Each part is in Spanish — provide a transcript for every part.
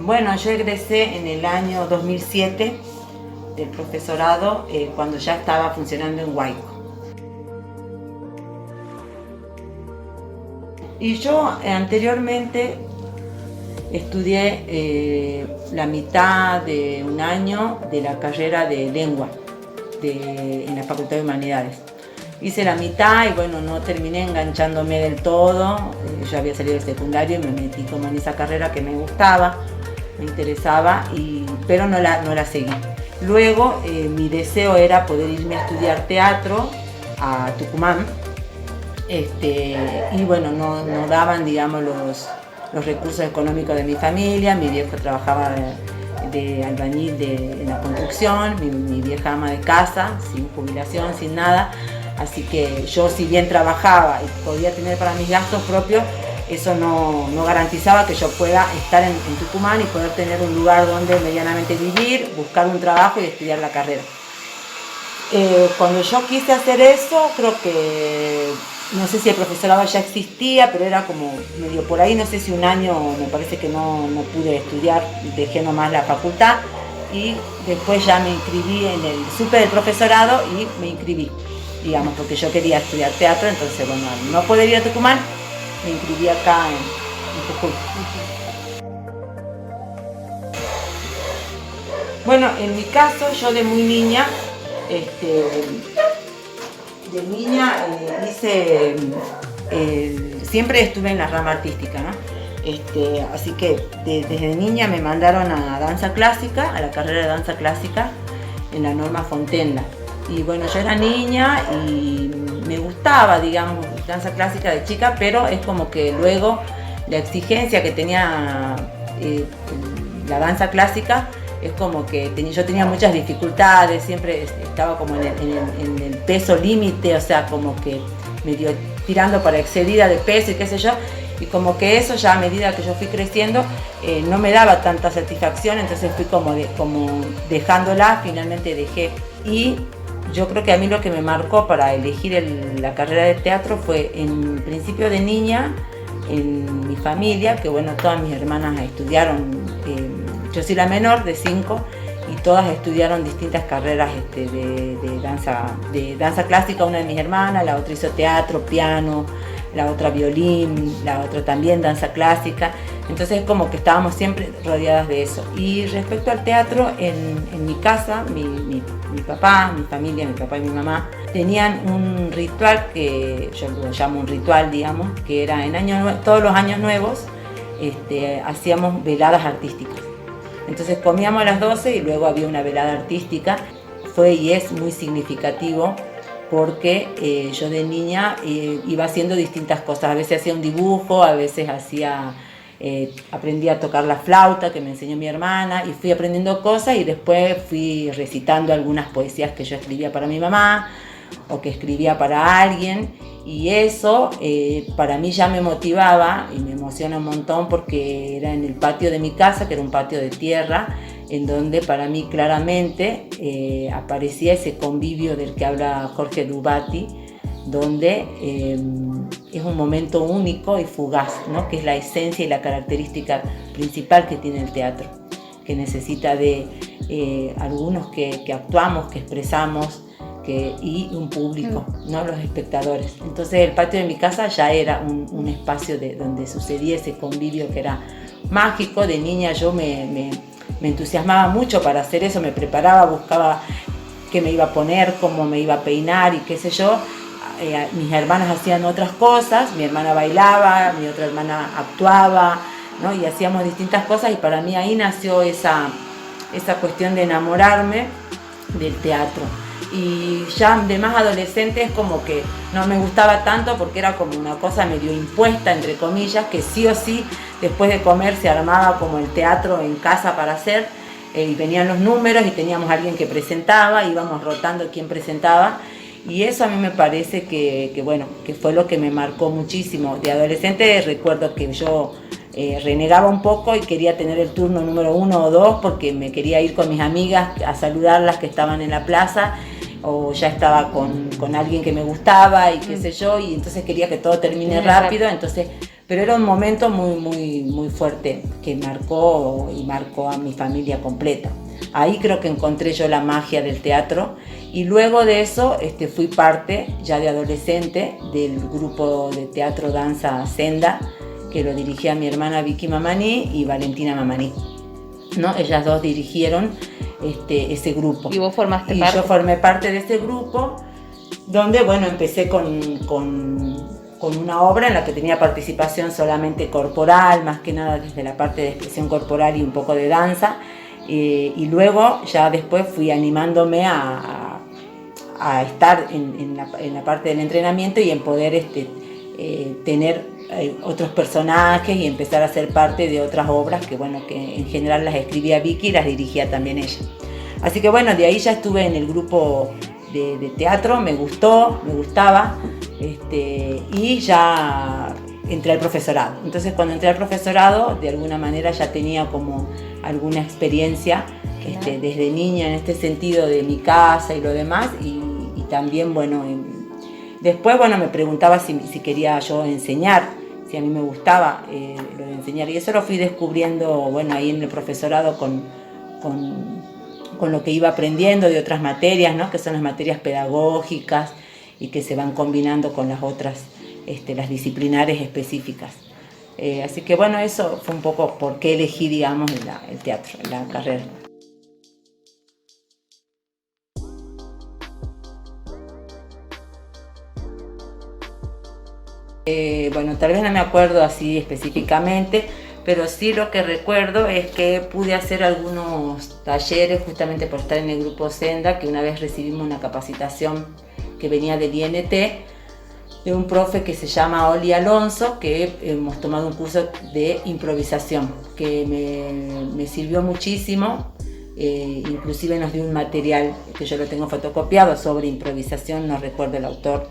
Bueno, yo egresé en el año 2007 del profesorado cuando ya estaba funcionando en Huayco. Y yo anteriormente estudié la mitad de un año de la carrera de lengua en la Facultad de Humanidades. Hice la mitad y bueno, no terminé enganchándome del todo. Yo había salido del secundario y me metí como en esa carrera que me gustaba, me interesaba, pero no la seguí. Luego mi deseo era poder irme a estudiar teatro a Tucumán. Y bueno, no daban, digamos, los recursos económicos de mi familia. Mi viejo trabajaba de albañil en la construcción, mi vieja ama de casa, sin jubilación, sin nada. Así que yo, si bien trabajaba y podía tener para mis gastos propios, eso no garantizaba que yo pueda estar en Tucumán y poder tener un lugar donde medianamente vivir, buscar un trabajo y estudiar la carrera. Cuando yo quise hacer eso, creo que, no sé si el profesorado ya existía, pero era como medio por ahí, no sé si un año, me parece que no pude estudiar, dejé nomás la facultad y después ya me inscribí supe del profesorado y me inscribí, digamos, porque yo quería estudiar teatro. Entonces, bueno, al no poder ir a Tucumán, me inscribí acá en Jujuy. Bueno, en mi caso, yo de muy niña, siempre estuve en la rama artística, ¿no? Así que desde niña me mandaron a danza clásica, a la carrera de danza clásica en la Norma Fontenla. Y bueno, yo era niña y me gustaba, digamos, danza clásica de chica, pero es como que luego la exigencia que tenía la danza clásica es como que yo tenía muchas dificultades, siempre estaba como en el peso límite, o sea, como que medio tirando para excedida de peso y qué sé yo, y como que eso ya a medida que yo fui creciendo no me daba tanta satisfacción, entonces fui como dejándola, finalmente dejé. Y yo creo que a mí lo que me marcó para elegir la carrera de teatro fue en principio de niña, en mi familia, que bueno, todas mis hermanas estudiaron, yo soy la menor de 5 y todas estudiaron distintas carreras de danza clásica. Una de mis hermanas, la otra hizo teatro, piano, la otra violín, la otra también danza clásica. Entonces como que estábamos siempre rodeadas de eso. Y respecto al teatro, en mi casa, mi papá, mi familia, mi papá y mi mamá, tenían un ritual que yo lo llamo un ritual, digamos, que era todos los años nuevos hacíamos veladas artísticas. Entonces comíamos a las 12 y luego había una velada artística. Fue y es muy significativo porque yo de niña iba haciendo distintas cosas. A veces hacía un dibujo, a veces aprendí a tocar la flauta que me enseñó mi hermana y fui aprendiendo cosas y después fui recitando algunas poesías que yo escribía para mi mamá o que escribía para alguien, y eso para mí ya me motivaba y me emociona un montón porque era en el patio de mi casa, que era un patio de tierra, en donde para mí claramente aparecía ese convivio del que habla Jorge Dubati, donde es un momento único y fugaz, ¿no? Que es la esencia y la característica principal que tiene el teatro, que necesita de algunos que actuamos, que expresamos, y un público, ¿no? Los espectadores. Entonces el patio de mi casa ya era un espacio donde sucedía ese convivio que era mágico. De niña yo me entusiasmaba mucho para hacer eso, me preparaba, buscaba qué me iba a poner, cómo me iba a peinar y qué sé yo. Mis hermanas hacían otras cosas, mi hermana bailaba, mi otra hermana actuaba, ¿no? Y hacíamos distintas cosas, y para mí ahí nació esa cuestión de enamorarme del teatro. Y ya de más adolescente es como que no me gustaba tanto porque era como una cosa medio impuesta, entre comillas, que sí o sí después de comer se armaba como el teatro en casa para hacer, y venían los números y teníamos a alguien que presentaba, íbamos rotando quién presentaba, y eso a mí me parece que fue lo que me marcó muchísimo. De adolescente recuerdo que yo renegaba un poco y quería tener el turno número 1 o 2 porque me quería ir con mis amigas a saludarlas que estaban en la plaza, o ya estaba con alguien que me gustaba y qué sé yo, y entonces quería que todo termine rápido. Entonces, pero era un momento muy fuerte que marcó a mi familia completa. Ahí creo que encontré yo la magia del teatro, y luego de eso fui parte, ya de adolescente, del grupo de teatro danza Senda, que lo dirigía mi hermana Vicky Mamani y Valentina Mamani, ¿no? Ellas dos dirigieron ese grupo. ¿Y vos formaste parte? Y yo formé parte de ese grupo, donde, bueno, empecé con una obra en la que tenía participación solamente corporal, más que nada desde la parte de expresión corporal y un poco de danza. Y luego ya después fui animándome a estar en la parte del entrenamiento y en poder tener otros personajes y empezar a ser parte de otras obras que, bueno, que en general las escribía Vicky y las dirigía también ella. Así que bueno, de ahí ya estuve en el grupo de teatro, me gustaba, y ya entré al profesorado. Entonces, cuando entré al profesorado, de alguna manera ya tenía como alguna experiencia desde niña en este sentido de mi casa y lo demás, y también, bueno, después, bueno, me preguntaba si quería yo enseñar, si a mí me gustaba lo de enseñar, y eso lo fui descubriendo, bueno, ahí en el profesorado con lo que iba aprendiendo de otras materias, ¿no? Que son las materias pedagógicas y que se van combinando con las otras, las disciplinares específicas. Así que bueno, eso fue un poco por qué elegí, digamos, el teatro, la carrera. Bueno, tal vez no me acuerdo así específicamente, pero sí lo que recuerdo es que pude hacer algunos talleres justamente por estar en el grupo Senda, que una vez recibimos una capacitación que venía del INT, de un profe que se llama Oli Alonso, que hemos tomado un curso de improvisación, que me sirvió muchísimo. Inclusive nos dio un material que yo lo tengo fotocopiado sobre improvisación, no recuerdo el autor,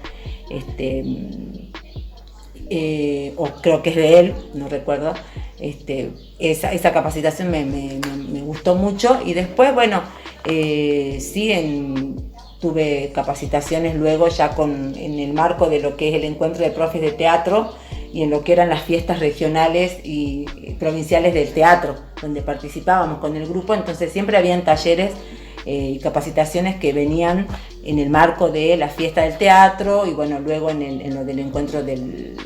o creo que es de él, no recuerdo. Esa capacitación me gustó mucho, y después, bueno, sí, tuve capacitaciones luego ya en el marco de lo que es el encuentro de profes de teatro y en lo que eran las fiestas regionales y provinciales del teatro, donde participábamos con el grupo. Entonces siempre habían talleres y capacitaciones que venían en el marco de la fiesta del teatro, y bueno, luego en lo del encuentro de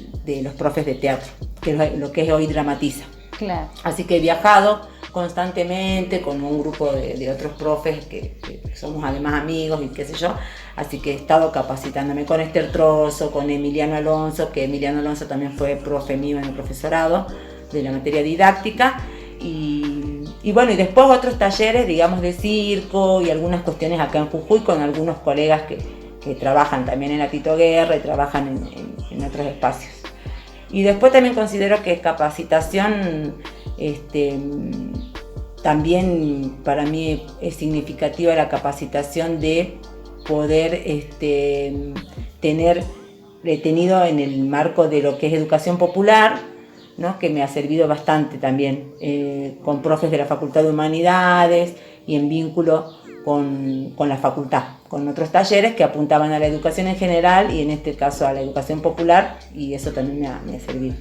los profes de teatro, que es lo que es hoy Dramatiza. Claro. Así que he viajado constantemente con un grupo de otros profes que somos además amigos y qué sé yo, así que he estado capacitándome con Esther Trozo, con Emiliano Alonso, que Emiliano Alonso también fue profe mío en el profesorado de la materia didáctica, y bueno, y después otros talleres, digamos, de circo y algunas cuestiones acá en Jujuy con algunos colegas que trabajan también en la Tito Guerra y trabajan en otros espacios. Y después también considero que capacitación, también para mí es significativa la capacitación de poder tener tenido en el marco de lo que es educación popular, ¿no? Que me ha servido bastante también, con profes de la Facultad de Humanidades y en vínculo con la facultad, con otros talleres que apuntaban a la educación en general y en este caso a la educación popular, y eso también me ha servido.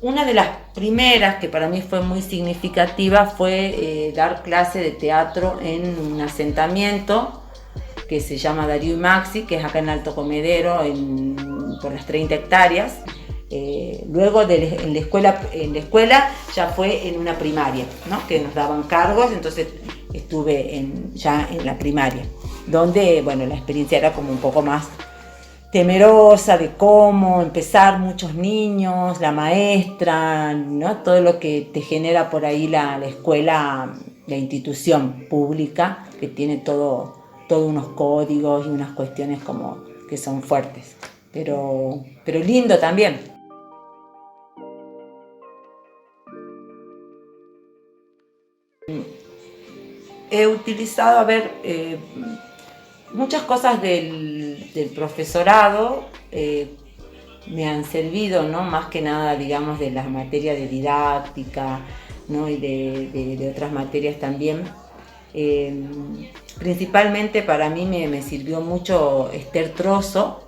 Una de las primeras que para mí fue muy significativa fue dar clase de teatro en un asentamiento que se llama Darío y Maxi, que es acá en Alto Comedero, por las 30 hectáreas. Luego en la escuela ya fue en una primaria, ¿no? Que nos daban cargos, entonces estuve ya en la primaria, donde, bueno, la experiencia era como un poco más temerosa de cómo empezar, muchos niños, la maestra, ¿no? Todo lo que te genera por ahí la escuela, la institución pública, que tiene todos unos códigos y unas cuestiones como que son fuertes, pero lindo también. He utilizado, muchas cosas del profesorado me han servido, ¿no? Más que nada, digamos, de las materias de didáctica, ¿no? Y de otras materias también. Principalmente para mí me sirvió mucho Esther Trozo.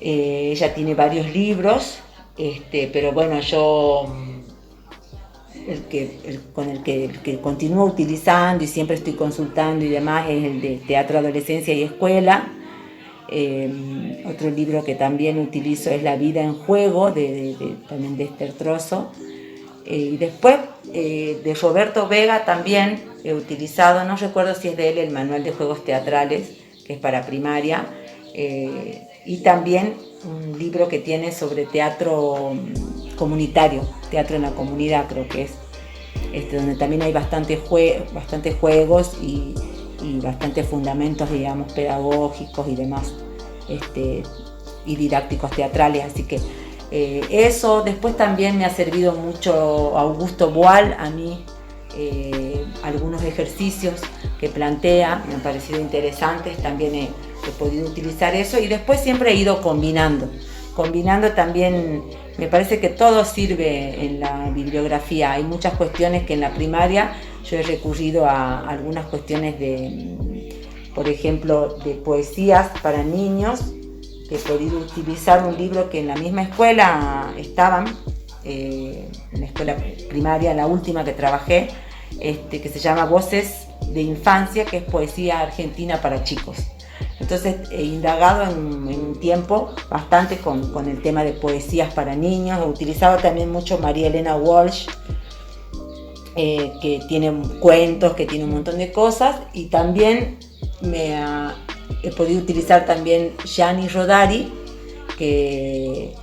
Ella tiene varios libros, pero bueno, yo el que continúo utilizando y siempre estoy consultando y demás es el de Teatro, Adolescencia y Escuela. Otro libro que también utilizo es La vida en juego, también de Esther Trozo. Y después de Roberto Vega también he utilizado, no recuerdo si es de él, el manual de juegos teatrales, que es para primaria, y también un libro que tiene sobre teatro comunitario, teatro en la comunidad creo que es, donde también hay bastantes juegos y bastantes fundamentos, digamos, pedagógicos y demás, y didácticos teatrales, así que eso. Después también me ha servido mucho Augusto Boal, a mí, algunos ejercicios que plantea, me han parecido interesantes, también he podido utilizar eso, y después siempre he ido combinando también. Me parece que todo sirve en la bibliografía. Hay muchas cuestiones que en la primaria yo he recurrido a algunas cuestiones por ejemplo, de poesías para niños, que he podido utilizar un libro que en la misma escuela estaban, en la escuela primaria, la última que trabajé, que se llama Voces de Infancia, que es poesía argentina para chicos. Entonces he indagado en un tiempo bastante con el tema de poesías para niños. He utilizado también mucho María Elena Walsh, que tiene cuentos, que tiene un montón de cosas, y también he podido utilizar también Gianni Rodari, que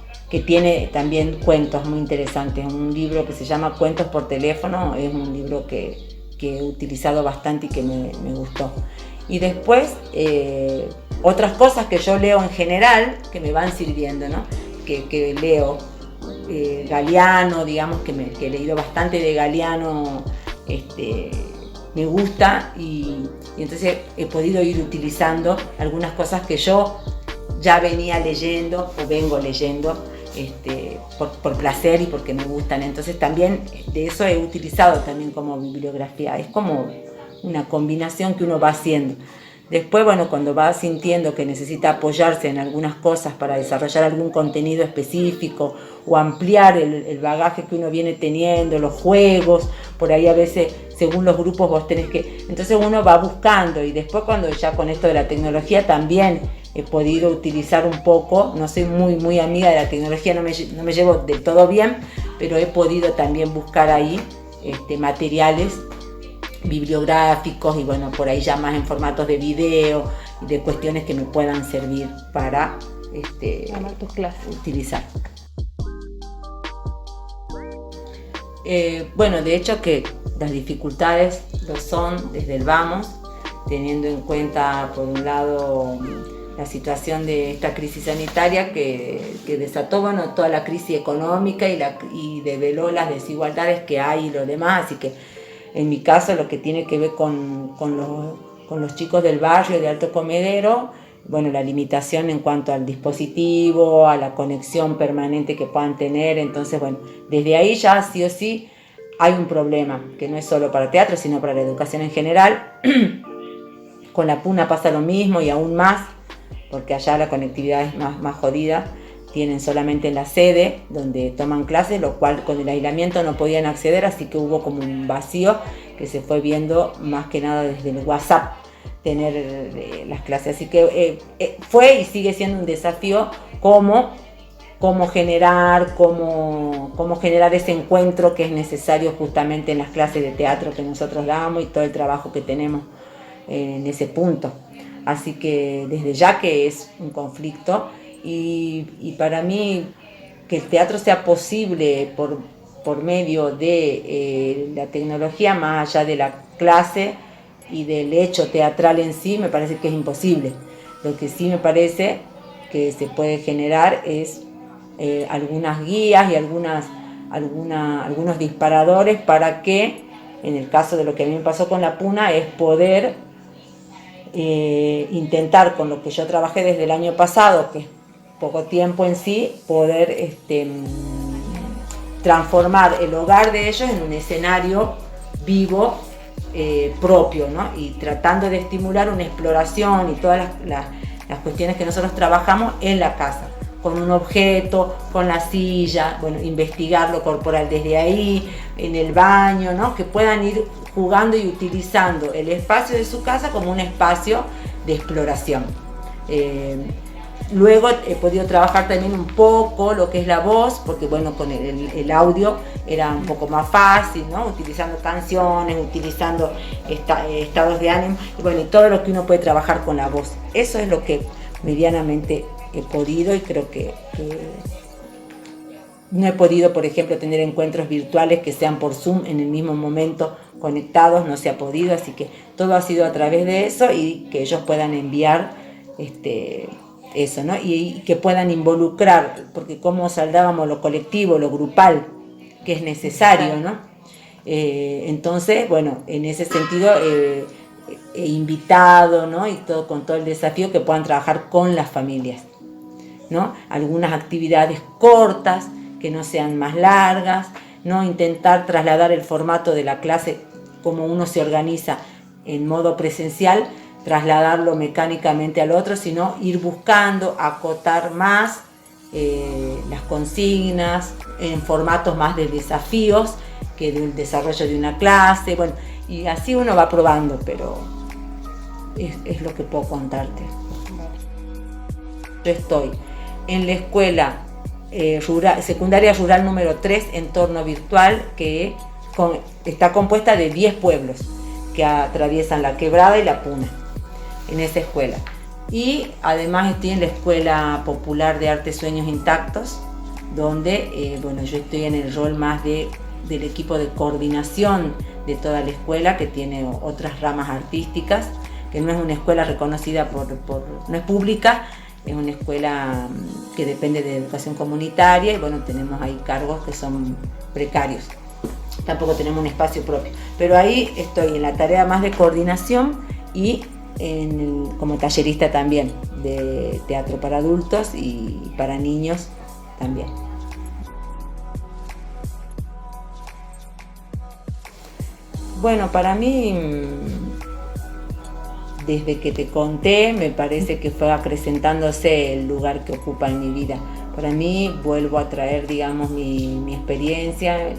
tiene también cuentos muy interesantes. Un libro que se llama Cuentos por teléfono, es un libro que he utilizado bastante y que me gustó. Y después otras cosas que yo leo en general que me van sirviendo, ¿no? Que leo Galeano, digamos que he leído bastante de Galeano, me gusta, y entonces he podido ir utilizando algunas cosas que yo ya venía leyendo o vengo leyendo por placer y porque me gustan. Entonces también de eso he utilizado también como bibliografía. Es como una combinación que uno va haciendo. Después, bueno, cuando va sintiendo que necesita apoyarse en algunas cosas para desarrollar algún contenido específico o ampliar el bagaje que uno viene teniendo, los juegos, por ahí a veces según los grupos vos tenés que... Entonces uno va buscando, y después cuando ya con esto de la tecnología también he podido utilizar un poco, no soy muy amiga de la tecnología, no me llevo del todo bien, pero he podido también buscar ahí materiales bibliográficos, y bueno, por ahí ya más en formatos de video y de cuestiones que me puedan servir para tus clases. Utilizar. Bueno, de hecho que las dificultades lo son desde el vamos, teniendo en cuenta por un lado la situación de esta crisis sanitaria que desató, bueno, toda la crisis económica y develó las desigualdades que hay y lo demás, así que en mi caso lo que tiene que ver con los chicos del barrio de Alto Comedero, bueno, la limitación en cuanto al dispositivo, a la conexión permanente que puedan tener. Entonces, bueno, desde ahí ya sí o sí hay un problema, que no es solo para teatro, sino para la educación en general. Con la Puna pasa lo mismo y aún más, porque allá la conectividad es más jodida. Tienen solamente en la sede donde toman clases, lo cual con el aislamiento no podían acceder, así que hubo como un vacío que se fue viendo más que nada desde el WhatsApp, tener las clases. Así que fue y sigue siendo un desafío cómo generar ese encuentro que es necesario justamente en las clases de teatro que nosotros damos y todo el trabajo que tenemos en ese punto. Así que desde ya que es un conflicto, y para mí que el teatro sea posible por medio de la tecnología, más allá de la clase y del hecho teatral en sí, me parece que es imposible. Lo que sí me parece que se puede generar es algunas guías y algunos disparadores para que, en el caso de lo que a mí me pasó con la Puna, es poder intentar, con lo que yo trabajé desde el año pasado, que es poco tiempo en sí, poder transformar el hogar de ellos en un escenario vivo propio, ¿no? Y tratando de estimular una exploración y todas las cuestiones que nosotros trabajamos en la casa, con un objeto, con la silla, bueno, investigar lo corporal desde ahí, en el baño, ¿no? Que puedan ir jugando y utilizando el espacio de su casa como un espacio de exploración. Luego he podido trabajar también un poco lo que es la voz, porque bueno, con el audio era un poco más fácil, ¿no? Utilizando canciones, utilizando estados de ánimo, y bueno, y todo lo que uno puede trabajar con la voz. Eso es lo que medianamente he podido, y creo que no he podido, por ejemplo, tener encuentros virtuales que sean por Zoom en el mismo momento conectados, no se ha podido, así que todo ha sido a través de eso, y que ellos puedan enviar eso, ¿no? Y que puedan involucrar, porque como saldábamos lo colectivo, lo grupal, que es necesario, ¿no? Entonces, bueno, en ese sentido he invitado, ¿no? Y todo, con todo el desafío, que puedan trabajar con las familias, ¿no? Algunas actividades cortas, que no sean más largas, ¿no? Intentar trasladar el formato de la clase, como uno se organiza en modo presencial, trasladarlo mecánicamente al otro, sino ir buscando acotar más las consignas en formatos más de desafíos que del desarrollo de una clase. Bueno, y así uno va probando, pero es lo que puedo contarte. Yo estoy en la escuela secundaria rural número 3, entorno virtual, que está compuesta de 10 pueblos que atraviesan la Quebrada y la Puna, en esa escuela. Y además estoy en la Escuela Popular de Arte Sueños Intactos, donde bueno, yo estoy en el rol más del equipo de coordinación de toda la escuela, que tiene otras ramas artísticas, que no es una escuela reconocida no es pública, es una escuela que depende de educación comunitaria, y bueno, tenemos ahí cargos que son precarios. Tampoco tenemos un espacio propio, pero ahí estoy en la tarea más de coordinación, y como tallerista también de teatro para adultos y para niños también. Bueno, para mí, desde que te conté, me parece que fue acrecentándose el lugar que ocupa en mi vida. Para mí, vuelvo a traer, digamos, mi experiencia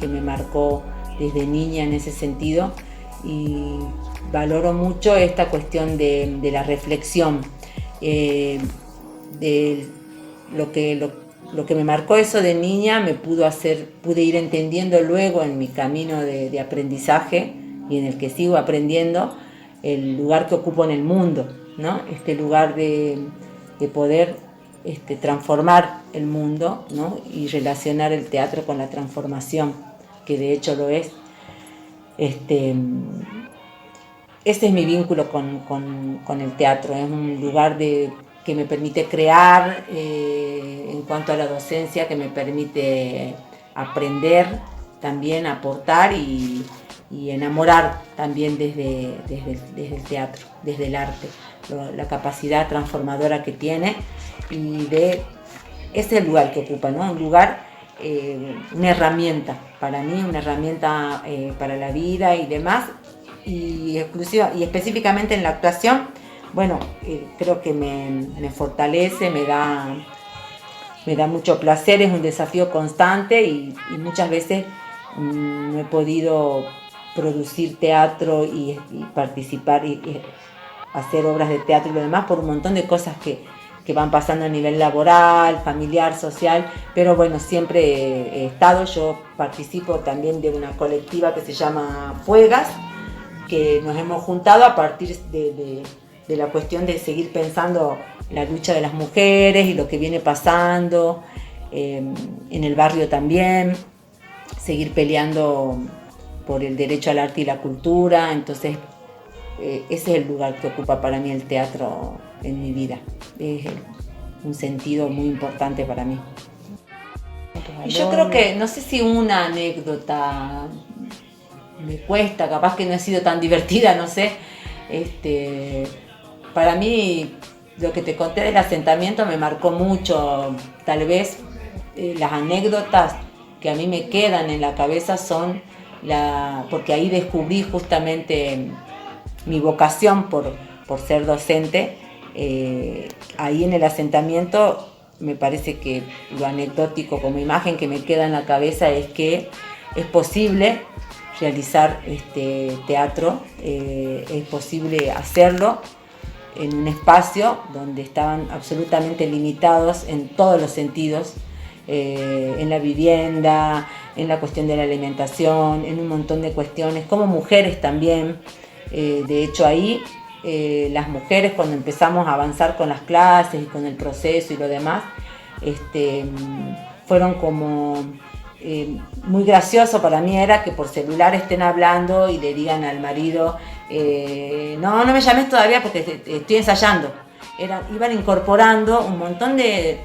que me marcó desde niña en ese sentido, y valoro mucho esta cuestión de la reflexión, de lo que me marcó eso de niña, pude ir entendiendo luego en mi camino de aprendizaje, y en el que sigo aprendiendo, el lugar que ocupo en el mundo, ¿no? Este lugar de poder transformar el mundo, ¿no? Y relacionar el teatro con la transformación, que de hecho lo es. Ese es mi vínculo con el teatro. Es un lugar que me permite crear, en cuanto a la docencia, que me permite aprender, también aportar y enamorar también desde el teatro, desde el arte, la capacidad transformadora que tiene, y ese es el lugar que ocupa, ¿no? Un lugar, una herramienta para mí, una herramienta para la vida y demás, y exclusiva y específicamente en la actuación. Bueno, creo que me fortalece, me da mucho placer, es un desafío constante, y muchas veces no he podido producir teatro y participar y hacer obras de teatro y lo demás, por un montón de cosas que van pasando a nivel laboral, familiar, social, pero bueno, siempre he estado. Yo participo también de una colectiva que se llama Fuegas, que nos hemos juntado a partir de la cuestión de seguir pensando la lucha de las mujeres y lo que viene pasando en el barrio también, seguir peleando por el derecho al arte y la cultura. Entonces ese es el lugar que ocupa para mí el teatro en mi vida, es un sentido muy importante para mí. Y yo creo que, no sé si una anécdota me cuesta, capaz que no ha sido tan divertida, no sé. Para mí, lo que te conté del asentamiento me marcó mucho. Tal vez las anécdotas que a mí me quedan en la cabeza son porque ahí descubrí justamente mi vocación por ser docente. Ahí en el asentamiento me parece que lo anecdótico como imagen que me queda en la cabeza es que es posible realizar teatro, es posible hacerlo en un espacio donde estaban absolutamente limitados en todos los sentidos, en la vivienda, en la cuestión de la alimentación, en un montón de cuestiones, como mujeres también. De hecho ahí las mujeres, cuando empezamos a avanzar con las clases y con el proceso y lo demás, fueron como muy gracioso para mí era que por celular estén hablando y le digan al marido no me llames todavía porque estoy ensayando. Iban incorporando un montón de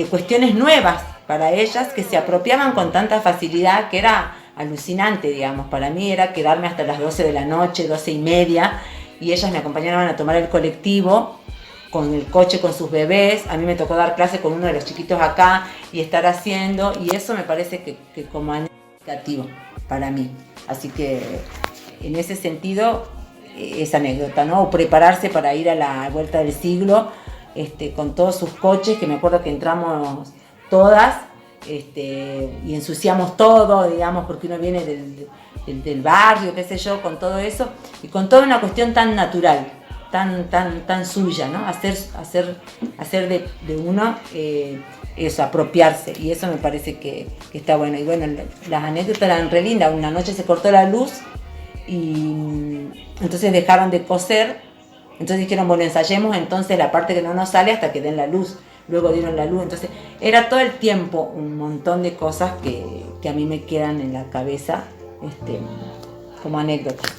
cuestiones nuevas para ellas que se apropiaban con tanta facilidad que era alucinante, digamos. Para mí era quedarme hasta las 12 de la noche, 12:30, y ellas me acompañaban a tomar el colectivo con el coche con sus bebés. A mí me tocó dar clase con uno de los chiquitos acá y estar haciendo, y eso me parece que como significativo para mí. Así que en ese sentido, esa anécdota, ¿no? O prepararse para ir a la vuelta del siglo con todos sus coches, que me acuerdo que entramos todas y ensuciamos todo, digamos, porque uno viene del barrio, qué sé yo, con todo eso, y con toda una cuestión tan natural, tan suya, ¿no? Hacer de uno eso, apropiarse, y eso me parece que está bueno. Y bueno, las anécdotas eran re lindas. Una noche se cortó la luz y entonces dejaron de coser, entonces dijeron, bueno, ensayemos entonces la parte que no nos sale hasta que den la luz. Luego dieron la luz, entonces era todo el tiempo un montón de cosas que a mí me quedan en la cabeza como anécdotas.